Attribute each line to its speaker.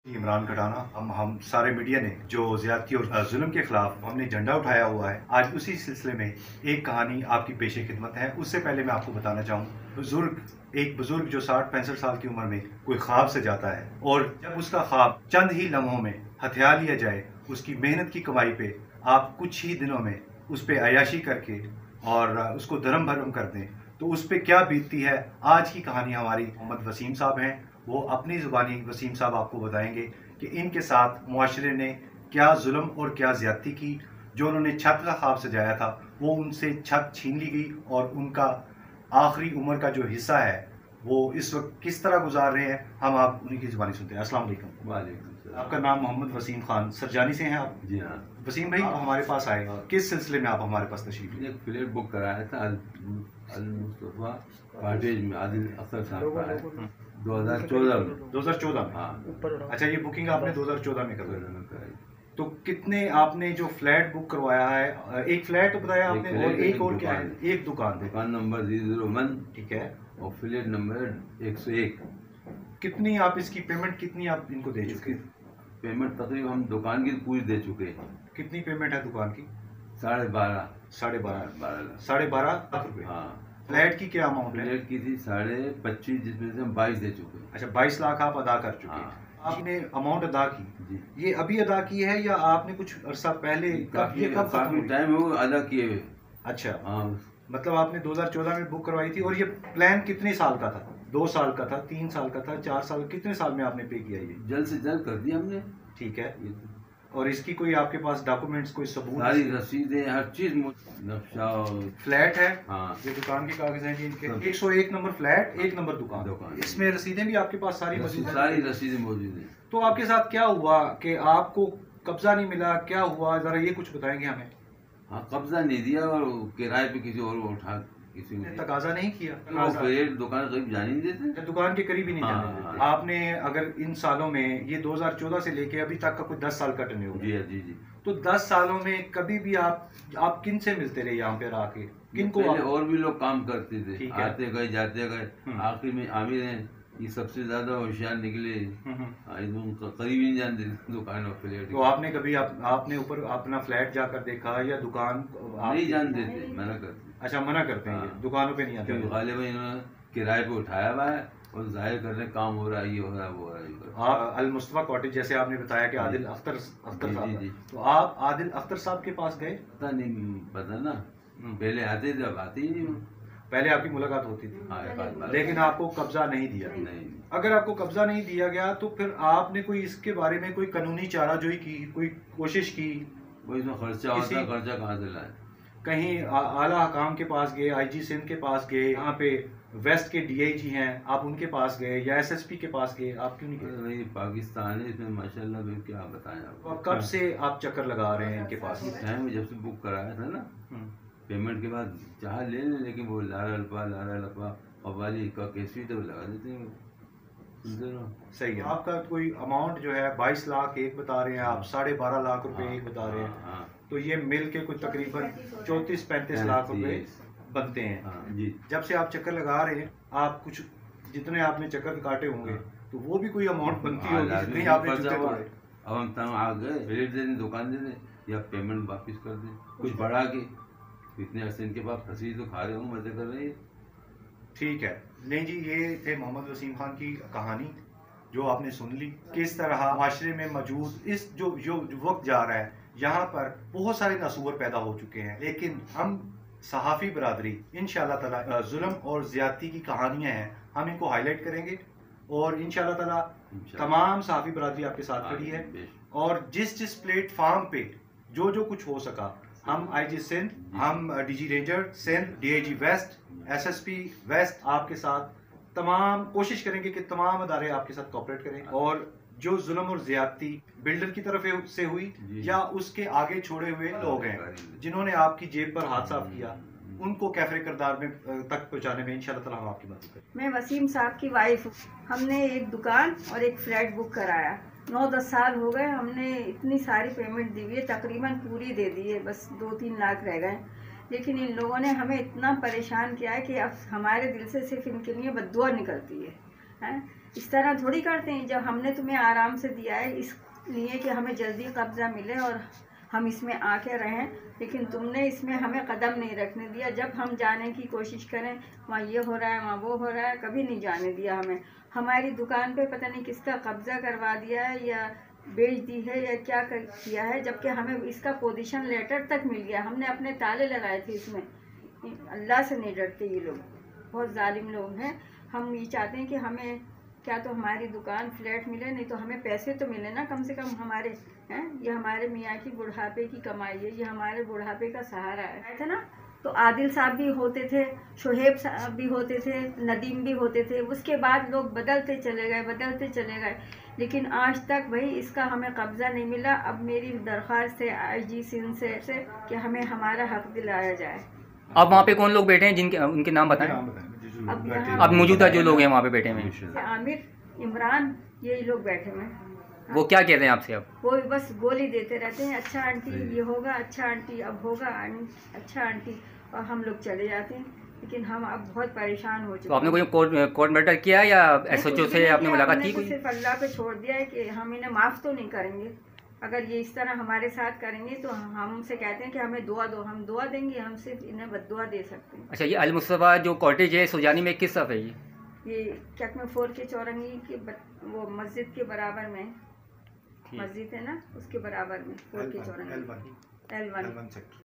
Speaker 1: इमरान कटाना हम सारे मीडिया ने जो ज्यादती और जुल्म के खिलाफ हमने झंडा उठाया हुआ है, आज उसी सिलसिले में एक कहानी आपकी पेशे खिदमत है। उससे पहले मैं आपको बताना चाहूँ, एक बुजुर्ग जो 60-65 साल की उम्र में कोई ख्वाब से जाता है और जब उसका ख्वाब चंद ही लम्हों में हथिया लिया जाए, उसकी मेहनत की कमाई पे आप कुछ ही दिनों में उस पर अयाशी करके और उसको धर्म भरम कर दें, तो उस पर क्या बीतती है। आज की कहानी हमारी मोहम्मद वसीम साहब हैं, वो अपनी ज़ुबानी वसीम साहब आपको बताएंगे कि इनके साथ मुआशरे ने क्या जुल्म और क्या ज्यादती की। जो उन्होंने छत का ख्वाब सजाया था वो उनसे छत छीन ली गई और उनका आखिरी उम्र का जो हिस्सा है वो इस वक्त किस तरह गुजार रहे हैं, हम आप उन्हीं की ज़ुबानी सुनते हैं। अस्सलाम वालेकुम।
Speaker 2: वालेकुम।
Speaker 1: आपका नाम मोहम्मद वसीम खान सरजानी से हैं आप?
Speaker 2: जी हाँ।
Speaker 1: वसीम भाई, आप हमारे पास आए, किस सिलसिले में आप हमारे पास तशरीफ लिए?
Speaker 2: एक फ्लैट बुक कराया था अल मुस्तफा कॉटेज में, आदिल अख्तर साहब का है, 2014 में।
Speaker 1: 2014 में?
Speaker 2: हाँ।
Speaker 1: अच्छा, ये बुकिंग आपने 2014 में
Speaker 2: कराई।
Speaker 1: तो कितने आपने जो फ्लैट बुक करवाया है, एक फ्लैट बताया आपने और एक और क्या है? एक दुकान
Speaker 2: नंबर 001,
Speaker 1: ठीक है,
Speaker 2: और फ्लैट नंबर 101।
Speaker 1: कितनी आप इसकी पेमेंट कितनी आप इनको दे चुके हैं?
Speaker 2: पेमेंट तकरीबन हम दुकान की पूरी दे चुके हैं।
Speaker 1: कितनी पेमेंट है दुकान की?
Speaker 2: 12.5
Speaker 1: 12.5
Speaker 2: लाख।
Speaker 1: 12.5 लाख रुपए।
Speaker 2: हाँ।
Speaker 1: फ्लैट की क्या अमाउंट है?
Speaker 2: फ्लैट की थी 25.5, जिसमें से हम 22 दे चुके हैं।
Speaker 1: अच्छा, 22 लाख आप अदा कर चुके हैं।
Speaker 2: हाँ।
Speaker 1: आपने अमाउंट अदा की,
Speaker 2: जी।
Speaker 1: ये अभी अदा की है या आपने कुछ अरसा पहले?
Speaker 2: काफी
Speaker 1: कब
Speaker 2: टाइम है वो अदा किए हुए।
Speaker 1: अच्छा,
Speaker 2: हाँ।
Speaker 1: मतलब आपने 2014 में बुक करवाई थी। और ये प्लान कितने साल का था? 2 साल का था, 3 साल का था, 4 साल? कितने साल में आपने पे किया ये?
Speaker 2: जल्द से जल्द कर दिया हमने।
Speaker 1: ठीक है। और इसकी कोई आपके पास डॉक्यूमेंट्स, कोई सबूत?
Speaker 2: सारी रसीदें, हर चीज, नक्शा।
Speaker 1: फ्लैट है?
Speaker 2: हाँ।
Speaker 1: ये दुकान के कागज हैं जी इनके। 101 नंबर फ्लैट, 1 नंबर दुकान। इसमें रसीदें भी आपके पास सारी मौजूद हैं?
Speaker 2: सारी रसीदें मौजूद हैं।
Speaker 1: तो आपके साथ क्या हुआ कि आपको कब्जा नहीं मिला? क्या हुआ, जरा ये कुछ बताएंगे हमें।
Speaker 2: हाँ, कब्जा नहीं दिया और किराए पे किसी और को उठा, किसी ने
Speaker 1: तकाजा नहीं किया?
Speaker 2: दुकान करीब जाने नहीं देते,
Speaker 1: दुकान के करीब ही नहीं जाने
Speaker 2: हाँ।
Speaker 1: देते। आपने अगर इन सालों में, ये 2014 से लेके अभी तक का कोई 10 साल का टर्नओवर,
Speaker 2: जी जी जी,
Speaker 1: तो 10 सालों में कभी भी आप किन से मिलते रहे यहाँ पे आके? किन को?
Speaker 2: और भी लोग काम करते थे, आते गए जाते गए। आखिर में आमिर हैं, ये सबसे ज्यादा होशियार निकले। करीब ही नहीं जानते दुकान और फ्लैट।
Speaker 1: तो आपने कभी आपने ऊपर अपना फ्लैट जाकर देखा या दुकान?
Speaker 2: नहीं जानते थे, मना करते।
Speaker 1: अच्छा, मना करते हैं,
Speaker 2: हाँ।
Speaker 1: दुकानों पे नहीं आते?
Speaker 2: गालिबा इन्होंने किराए पे उठाया हुआ है और जाहिर कर रहे काम हो रहा है, ये हो रहा है, वो हो रहा है।
Speaker 1: आप अल मुस्तफा कॉटेज, जैसे आपने बताया कि आदिल अख्तर साहब,
Speaker 2: जी।
Speaker 1: तो आप आदिल अख्तर साहब के पास गए?
Speaker 2: पता नहीं, पता ना, पहले आते थे, अब आते ही नहीं।
Speaker 1: पहले आपकी मुलाकात होती थी?
Speaker 2: हाँ,
Speaker 1: लेकिन आपको कब्जा नहीं दिया?
Speaker 2: नहीं।
Speaker 1: अगर आपको कब्जा नहीं दिया गया तो फिर आपने कोई इसके बारे में कोई कानूनी चाराजोई की, कोई कोशिश की?
Speaker 2: वो इसमें खर्चा होता, खर्चा कहाँ से लाए?
Speaker 1: कहीं आला हकाम के पास गए, आईजी सिंध के पास गए, यहाँ पे वेस्ट के डीआईजी हैं, आप उनके पास गए, या एसएसपी के पास गए? आप क्यों नहीं गए?
Speaker 2: नहीं, पाकिस्तान है इसमें माशाल्लाह, भी क्या बताएं आपको।
Speaker 1: और कब से आप चक्कर लगा रहे हैं इनके पास?
Speaker 2: टाइम जब से बुक कराया था ना, पेमेंट के बाद चाह ले लें, लेकिन वो लारा लपा कवाली का कैसी तो लगा देते हैं।
Speaker 1: सही है। आपका कोई अमाउंट जो है 22 लाख एक बता रहे हैं आप, 12.5 लाख रुपए एक बता रहे हैं।
Speaker 2: हाँ।
Speaker 1: तो ये मिल के कुछ तकरीबन 34-35 लाख रुपए बनते हैं।
Speaker 2: हाँ, जी।
Speaker 1: जब से आप चक्कर लगा रहे हैं, आप कुछ जितने आपने चक्कर काटे होंगे, तो वो भी कोई अमाउंट बनती होगी जितनी आपने जूते तोड़े।
Speaker 2: अब हम तंग आ गए, रेट दे दें, दुकान दे दें, या पेमेंट वापस कर दें कुछ बढ़ा के। इतने अर्से इनके पास फंसी तो खा रहे हूँ, मजे कर रहे हैं। ठीक है।
Speaker 1: नहीं जी, ये थे मोहम्मद वसीम खान की कहानी जो आपने सुन ली। किस तरह माशरे में मौजूद इस जो वक्त जा रहा है, यहाँ पर बहुत सारे नसूर पैदा हो चुके हैं, लेकिन हम सहाफ़ी बरादरी इंशाअल्लाह ताला जुल्म और ज़्यादती की कहानियाँ हैं, हम इनको हाईलाइट करेंगे और इंशाअल्लाह ताला तमाम सहाफ़ी बरादरी आपके साथ खड़ी है। और जिस प्लेटफार्म पे जो कुछ हो सका, हम आईजी सिंध, हम DG ranger Sindh, DIG west, SSP west आपके साथ तमाम कोशिश करेंगे कि तमाम अदारे आपके साथ कोऑपरेट करें। और जो जुल्म और ज्यादती बिल्डर की तरफ से हुई या उसके आगे छोड़े हुए लोग हैं जिन्होंने आपकी जेब पर हाथ साफ किया, उनको कैफरे किरदार में तक पहुंचाने में इंशाल्लाह ताला हम आपकी मदद करें।
Speaker 3: मैं वसीम साहब की वाइफ हूँ। हमने एक दुकान और एक फ्लैट बुक कराया, 9-10 साल हो गए। हमने इतनी सारी पेमेंट दी हुई है, तकरीबन पूरी दे दी है, बस 2-3 लाख रह गए। लेकिन इन लोगों ने हमें इतना परेशान किया है कि अब हमारे दिल से सिर्फ इनके लिए बद्दुआ निकलती है। इस तरह थोड़ी करते हैं। जब हमने तुम्हें आराम से दिया है इसलिए कि हमें जल्दी कब्जा मिले और हम इसमें आके रहें, लेकिन तुमने इसमें हमें कदम नहीं रखने दिया। जब हम जाने की कोशिश करें वहाँ ये हो रहा है वहाँ वो हो रहा है, कभी नहीं जाने दिया हमें। हमारी दुकान पे पता नहीं किसका कब्जा करवा दिया है या बेच दी है या क्या किया है, जबकि हमें इसका पोजीशन लेटर तक मिल गया। हमने अपने ताले लगाए थे इसमें। अल्लाह से नहीं डरते ये लोग, बहुत जालिम लोग हैं। हम ये चाहते हैं कि हमें क्या तो हमारी दुकान फ्लैट मिले, नहीं तो हमें पैसे तो मिले ना कम से कम हमारे हैं। ये हमारे मियाँ की बुढ़ापे की कमाई है, ये हमारे बुढ़ापे का सहारा है ना। तो आदिल साहब भी होते थे, शोहेब साहब भी होते थे, नदीम भी होते थे। उसके बाद लोग बदलते चले गए, लेकिन आज तक भाई इसका हमें कब्ज़ा नहीं मिला। अब मेरी दरख्वास्त है IG सिंध से कि हमें हमारा हक दिलाया जाए।
Speaker 4: अब वहाँ पे कौन लोग बैठे हैं जिनके उनके नाम बताएं? अब मौजूदा जो लोग हैं वहाँ पे बैठे हुए हैं,
Speaker 3: आमिर, इमरान, यही लोग बैठे हुए हैं।
Speaker 4: वो क्या कहते हैं आपसे? अब
Speaker 3: वो बस गोली देते रहते हैं, अच्छा आंटी ये होगा, अच्छा आंटी अब होगा, अच्छा आंटी, और हम लोग चले जाते हैं। लेकिन हम अब बहुत परेशान हो चुके हैं।
Speaker 4: तो आपने कोई कोर्ट मैटर किया या SHO से आपने मुलाकात की?
Speaker 3: तो सिर्फ अल्लाह पे छोड़ दिया है कि हम इन्हें माफ़ तो नहीं करेंगे। अगर ये इस तरह हमारे साथ करेंगे तो हमसे कहते हैं कि हमें दुआ दो, हम दुआ देंगे, हम सिर्फ इन्हें बद्दुआ दे सकते हैं।
Speaker 4: अच्छा, ये अल मुस्तफा जो कॉटेज है सुजानी में किस तरफ है?
Speaker 3: ये चकमे 4 के चौरंगी के वो मस्जिद के बराबर में, मस्जिद है ना उसके बराबर में 4 के चौरंगी L1 सेक्टर।